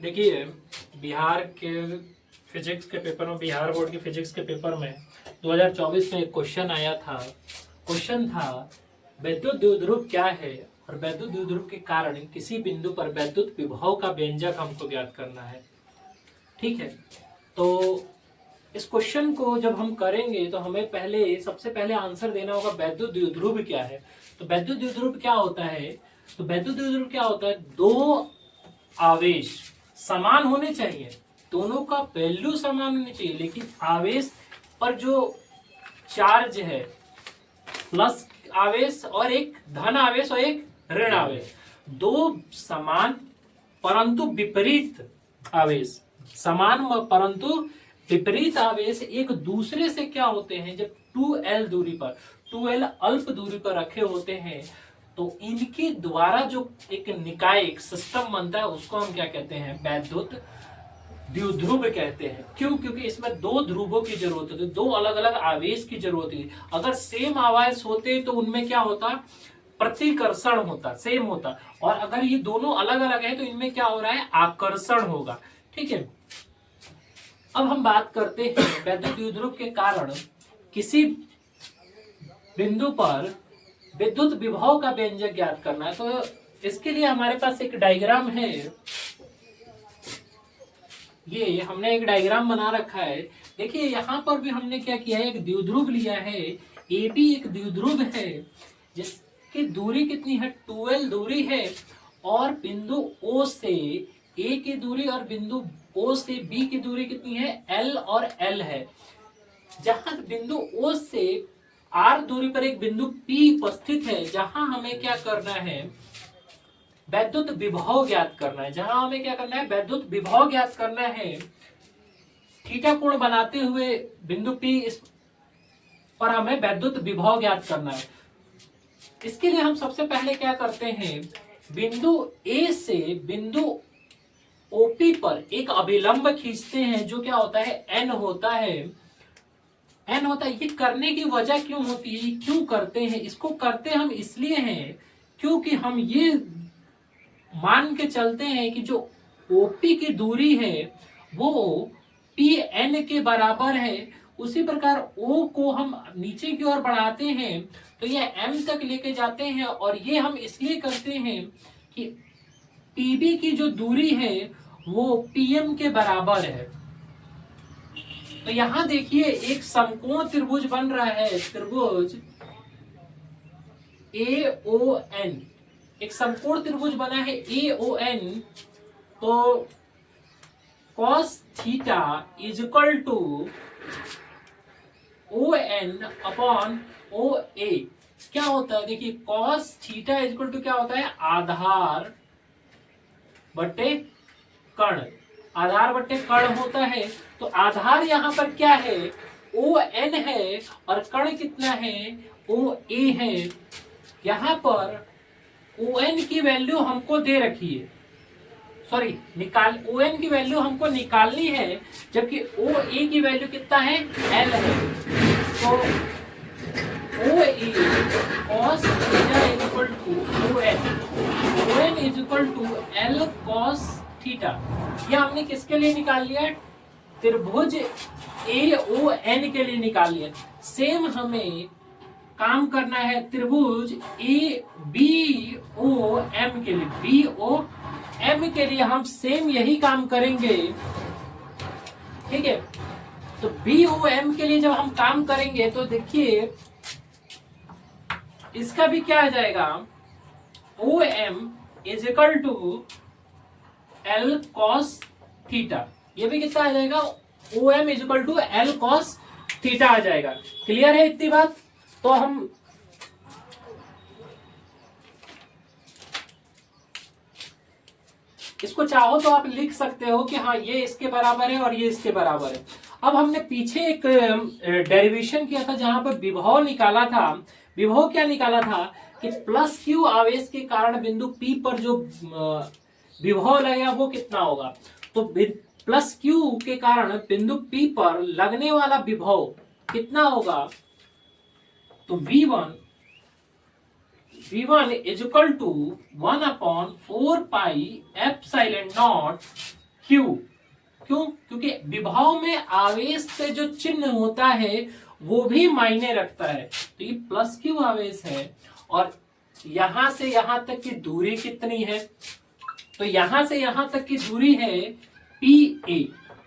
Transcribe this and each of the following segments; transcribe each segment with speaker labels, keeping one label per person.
Speaker 1: देखिए, बिहार के फिजिक्स के पेपर में, बिहार बोर्ड के फिजिक्स के पेपर में 2024 में एक क्वेश्चन आया था। क्वेश्चन था वैद्युत द्विध्रुव क्या है और वैद्युत द्विध्रुव के कारण किसी बिंदु पर वैद्युत विभव का व्यंजक हमको ज्ञात करना है। ठीक है, तो इस क्वेश्चन को जब हम करेंगे तो हमें सबसे पहले आंसर देना होगा वैद्युत द्विध्रुव क्या है। तो वैद्युत द्विध्रुव क्या होता है? तो वैद्युत द्विध्रुव क्या होता है? दो आवेश समान होने चाहिए, दोनों का वैल्यू समान होनी चाहिए, लेकिन आवेश पर जो चार्ज है, प्लस आवेश और एक धन आवेश और एक ऋण आवेश, दो समान परंतु विपरीत आवेश, समान परंतु विपरीत आवेश एक दूसरे से क्या होते हैं, जब 2l दूरी पर, 2l अल्प दूरी पर रखे होते हैं, तो इनके द्वारा जो एक निकाय, एक सिस्टम बनता है, उसको हम क्या कहते हैं? वैद्युत द्विध्रुव कहते हैं। क्यों? क्योंकि इसमें दो ध्रुवों की जरूरत होती है, दो अलग अलग आवेश की जरूरत होती है। अगर सेम आवेश होते तो उनमें क्या होता? प्रतिकर्षण होता, सेम होता। और अगर ये दोनों अलग अलग है तो इनमें क्या हो रहा है? आकर्षण होगा। ठीक है, अब हम बात करते हैं वैद्युत द्विध्रुव के कारण किसी बिंदु पर विद्युत विभव का व्यंजक ज्ञात करना है। तो इसके लिए हमारे पास एक डायग्राम है, ये हमने एक डायग्राम बना रखा है। देखिए, यहां पर भी हमने क्या किया है? एक द्विध्रुव लिया है, ए बी एक द्विध्रुव है जिसकी दूरी कितनी है? 2l दूरी है, और बिंदु O से A की दूरी और बिंदु O से B की दूरी कितनी है? L और L है। जहां बिंदु O से R दूरी पर एक बिंदु P उपस्थित है, जहां हमें क्या करना है? वैद्युत विभव ज्ञात करना है। जहां हमें क्या करना है? वैद्युत विभव ज्ञात करना है। थीटा कोण बनाते हुए बिंदु P इस पर हमें वैद्युत विभव ज्ञात करना है। इसके लिए हम सबसे पहले क्या करते हैं? बिंदु A से बिंदु OP पर एक अभिलंब खींचते हैं, जो क्या होता है? n होता है। n होता है। ये करने की वजह क्यों होती है? क्यों करते हैं? इसको करते हम इसलिए हैं क्योंकि हम ये मान के चलते हैं कि जो OP की दूरी है वो PN के बराबर है। उसी प्रकार O को हम नीचे की ओर बढ़ाते हैं तो ये M तक लेके जाते हैं, और ये हम इसलिए करते हैं कि PB की जो दूरी है वो PM के बराबर है। तो यहां देखिए, एक समकोण त्रिभुज बन रहा है, त्रिभुज AON, एक समकोण त्रिभुज बना है AON। तो cos theta is equal to ON upon OA क्या होता है? देखिए, cos theta is equal to क्या होता है? आधार बटे कर्ण, आधार बटे कर्ण होता है। तो आधार यहां पर क्या है? ON है, और कर्ण कितना है? OA है। यहां पर ON की वैल्यू हमको दे रखी है, सॉरी ON की वैल्यू हमको निकालनी है, जबकि OA की वैल्यू कितना है? L है। तो OA cos theta is equal to ON is equal to L cos theta. ये हमने किसके लिए निकाल लिया? त्रिभुज AON के लिए निकाल लिया। सेम हमें काम करना है त्रिभुज BOM के लिए। BOM के लिए हम सेम यही काम करेंगे। ठीक है, तो BOM के लिए जब हम काम करेंगे तो देखिए, इसका भी क्या आ जाएगा? OM is equal to L cos theta. ये भी कितना आ जाएगा? OM is equal to L cos theta आ जाएगा। क्लियर है इतनी बात? तो हम इसको चाहो तो आप लिख सकते हो कि हाँ, ये इसके बराबर है और ये इसके बराबर है। अब हमने पीछे एक डेरिवेशन किया था जहां पर विभव निकाला था। विभव क्या निकाला था? कि प्लस Q आवेश के कारण बिंदु P पर जो विभव लगेगा वो कितना होगा? तो प्लस Q के कारण बिंदु P पर लगने वाला विभव कितना होगा? तो V1 is equal to 1/4 pi epsilon nought q. क्यों? क्योंकि विभव में आवेश से जो चिन्ह होता है वो भी मायने रखता है। तो ये प्लस क्यू आवेश है और यहां से यहां तक की दूरी कितनी है? तो यहां से यहां तक की दूरी है पी ए।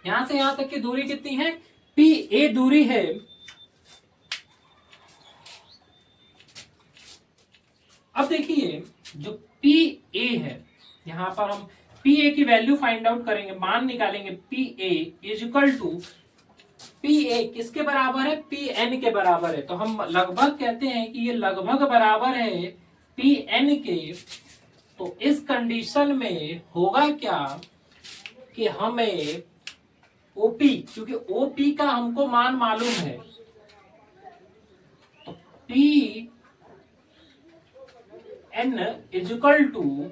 Speaker 1: यहां से यहां तक की दूरी कितनी है? पी ए दूरी है। अब देखिए जो पी ए है, यहां पर हम पी ए की वैल्यू फाइंड आउट करेंगे, मान निकालेंगे। P A is equal to, P A किसके बराबर है? पी एन के बराबर है। तो हम लगभग कहते हैं कि ये लगभग बराबर है पी एन के। तो इस कंडीशन में होगा क्या कि हमें ओपी, क्योंकि ओपी का हमको मान मालूम है, तो P N is equal to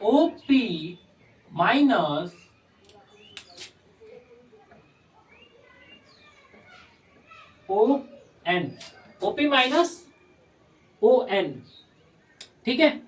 Speaker 1: OP minus O N, OP minus O N. ठीक है,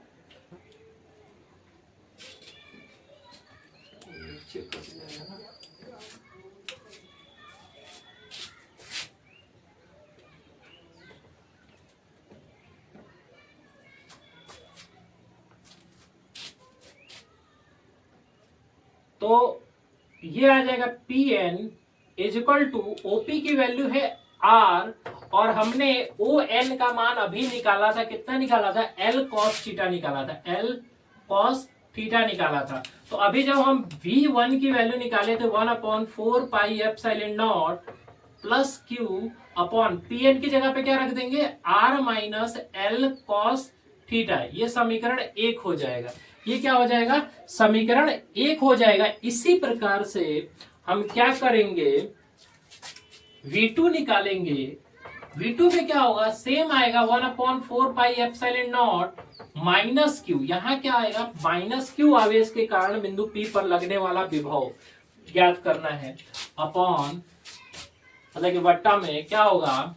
Speaker 1: तो ये आ जाएगा P N is equal to OP की वैल्यू है आर, और हमने ओ एन का मान अभी निकाला था। कितना निकाला था? एल कॉस थीटा निकाला था, एल कॉस थीटा निकाला था। तो अभी जब हम V1 की वैल्यू निकाले थे 1/4 pi epsilon nought plus q upon P N की जगह पे क्या रख देंगे? R minus L cos theta. ये समीकरण 1 हो जाएगा। ये क्या हो जाएगा? समीकरण 1 हो जाएगा। इसी प्रकार से हम क्या करेंगे? V2 निकालेंगे। V2 में क्या होगा? सेम आएगा 1/4 pi epsilon nought minus Q. यहां क्या आएगा? माइनस क्यू आवेश के कारण बिंदु P पर लगने वाला विभव ज्ञात करना है, अपॉन मतलब कि वट्टा में क्या होगा?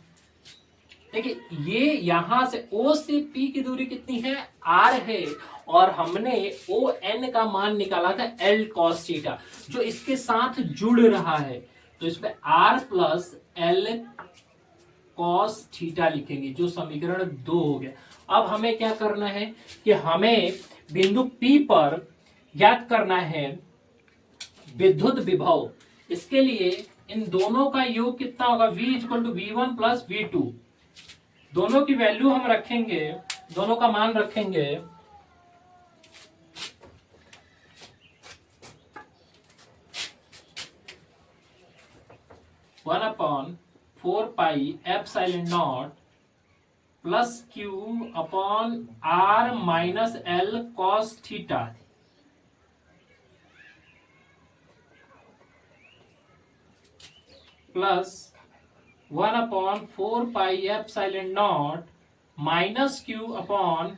Speaker 1: देखिए ये यहां से O से P की दूरी कितनी है? R है, और हमने ओ एन का मान निकाला था एल कॉस थीटा, जो इसके साथ जुड़ रहा है। तो इसमें R plus L cos theta लिखेंगे, जो समीकरण 2 हो गया। अब हमें क्या करना है कि हमें बिंदु P पर ज्ञात करना है विद्युत विभव। इसके लिए इन दोनों का योग कितना होगा? V equal to V1 plus V2। दोनों की वैल्यू हम रखेंगे, दोनों का मान रखेंगे। One upon 4 pi epsilon nought plus q upon R minus L cos theta plus 1/4 pi epsilon nought minus q upon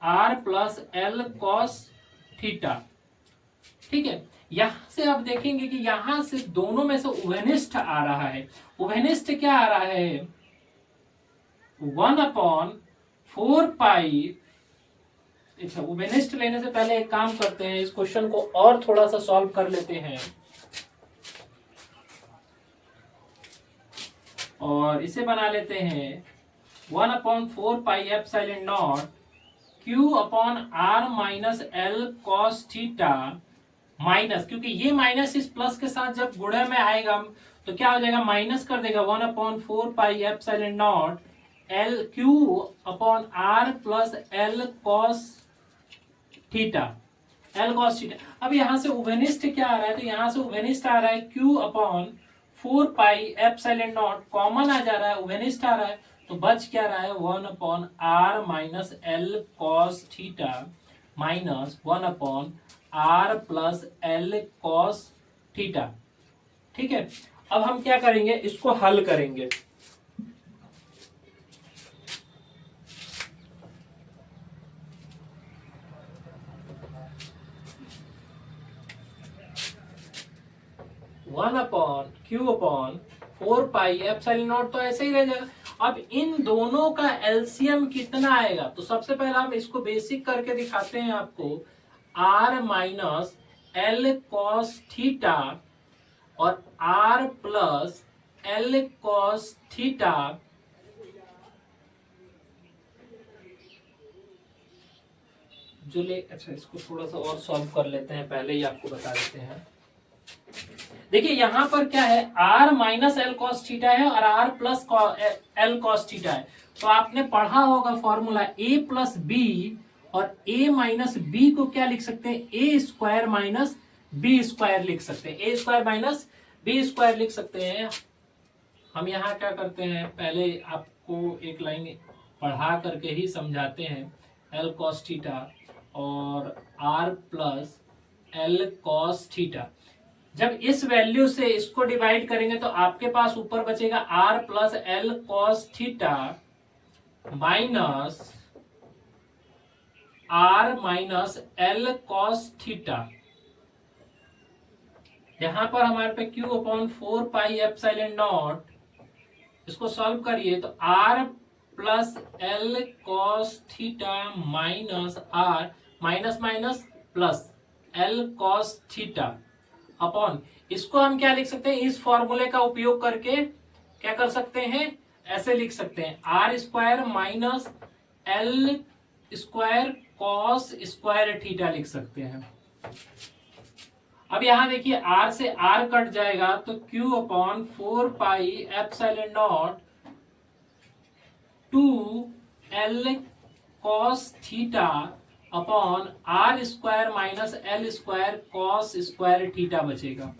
Speaker 1: R plus L cos theta. ठीक है, यहां से आप देखेंगे कि यहां से दोनों में से उभयनिष्ठ आ रहा है। उभयनिष्ठ क्या आ रहा है? 1/4 पाई। अच्छा, उभयनिष्ठ लेने से पहले एक काम करते हैं, इस क्वेश्चन को और थोड़ा सा सॉल्व कर लेते हैं, और इसे बना लेते हैं 1/4 pi epsilon nought q upon R minus L cos theta minus, क्योंकि ये माइनस इस प्लस के साथ जब गुणे में आएगा तो क्या हो जाएगा? माइनस कर देगा 1/4 pi epsilon nought L q upon R plus L cos theta, L cos theta. अब यहां से उभयनिष्ठ क्या आ रहा है? तो यहां से उभयनिष्ठ आ रहा है Q upon 4 pi epsilon naught, common आ जा रहा है, उभयनिष्ठ आ रहा है, तो बच क्या रहा है? 1/r minus L cos theta minus 1/r plus L cos theta. ठीक है, अब हम क्या करेंगे? इसको हल करेंगे। One upon Q upon 4 pi epsilon not, तो ऐसे ही रह जाएगा। अब इन दोनों का एलसीएम कितना आएगा? तो सबसे पहले हम इसको बेसिक करके दिखाते हैं आपको। r minus L cos theta और R plus L cos theta जो ले, अच्छा इसको थोड़ा सा और सॉल्व कर लेते हैं, पहले ही आपको बता देते हैं। देखिए यहां पर क्या है, r minus L cos theta है और r plus L cos theta है। तो आपने पढ़ा होगा फॉर्मूला a प्लस बी, और a माइनस बी को क्या लिख सकते हैं, ए स्क्वायर माइनस बी स्क्वायर लिख सकते हैं, ए स्क्वायर माइनस बी स्क्वायर लिख सकते हैं। हम यहाँ क्या करते हैं, पहले आपको एक लाइन पढ़ा करके ही समझाते हैं। एल कॉस थीटा और R plus L cos theta, जब इस वैल्यू से इसको डिवाइड करेंगे तो आपके पास ऊपर बचेगा R plus L cos theta minus R minus L cos theta. यहां पर हमारे पे q upon 4 pi epsilon nought, इसको सॉल्व करिए तो R plus L cos theta minus R minus minus plus L cos theta upon, इसको हम क्या लिख सकते हैं, इस फॉर्मूले का उपयोग करके क्या कर सकते हैं, ऐसे लिख सकते हैं R square minus L square cos square theta लिख सकते हैं। अब यहां देखिए r से r कट जाएगा तो q upon 4 pi epsilon nought 2 L cos theta upon R square minus L square cos square theta बचेगा।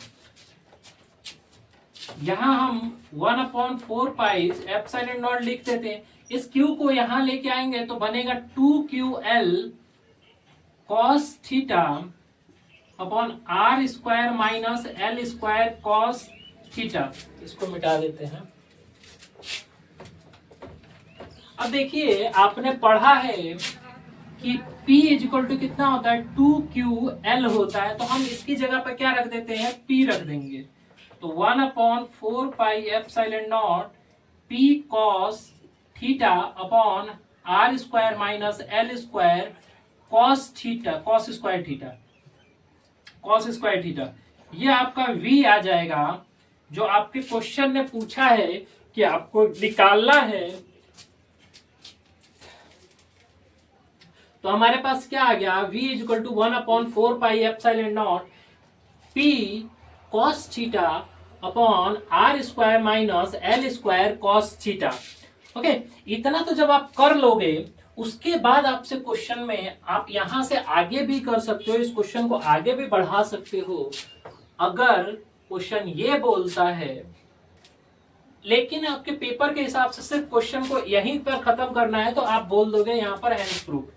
Speaker 1: यहां हम 1 अपॉन 4 पाई एप्सिलॉन नॉट लिख देते हैं, इस q को यहां लेके आएंगे तो बनेगा 2ql cos theta upon R square minus L square cos theta. इसको मिटा देते हैं। अब देखिए आपने पढ़ा है कि P इजिकल टू कितना होता है, 2QL होता है, तो हम इसकी जगह पर क्या रख देते हैं, P रख देंगे। तो 1 upon 4 pi epsilon nought P cos theta upon R square minus L square cos theta cos square theta cos square theta. ये आपका V आ जाएगा, जो आपके क्वेश्चन ने पूछा है कि आपको निकालना है। तो हमारे पास क्या आ गया, V is equal to 1 upon 4 pi epsilon nought P cos theta upon R square minus L square cos theta. Okay, इतना तो जब आप कर लोगे उसके बाद आपसे क्वेश्चन में आप यहां से आगे भी कर सकते हो, इस क्वेश्चन को आगे भी बढ़ा सकते हो। अगर क्वेश्चन ये बोलता है, लेकिन आपके पेपर के हिसाब से सिर्फ क्वेश्चन को यहीं पर खत्म करना है, तो आप बोल दोगे यहां पर हैंड्स प्रूफ।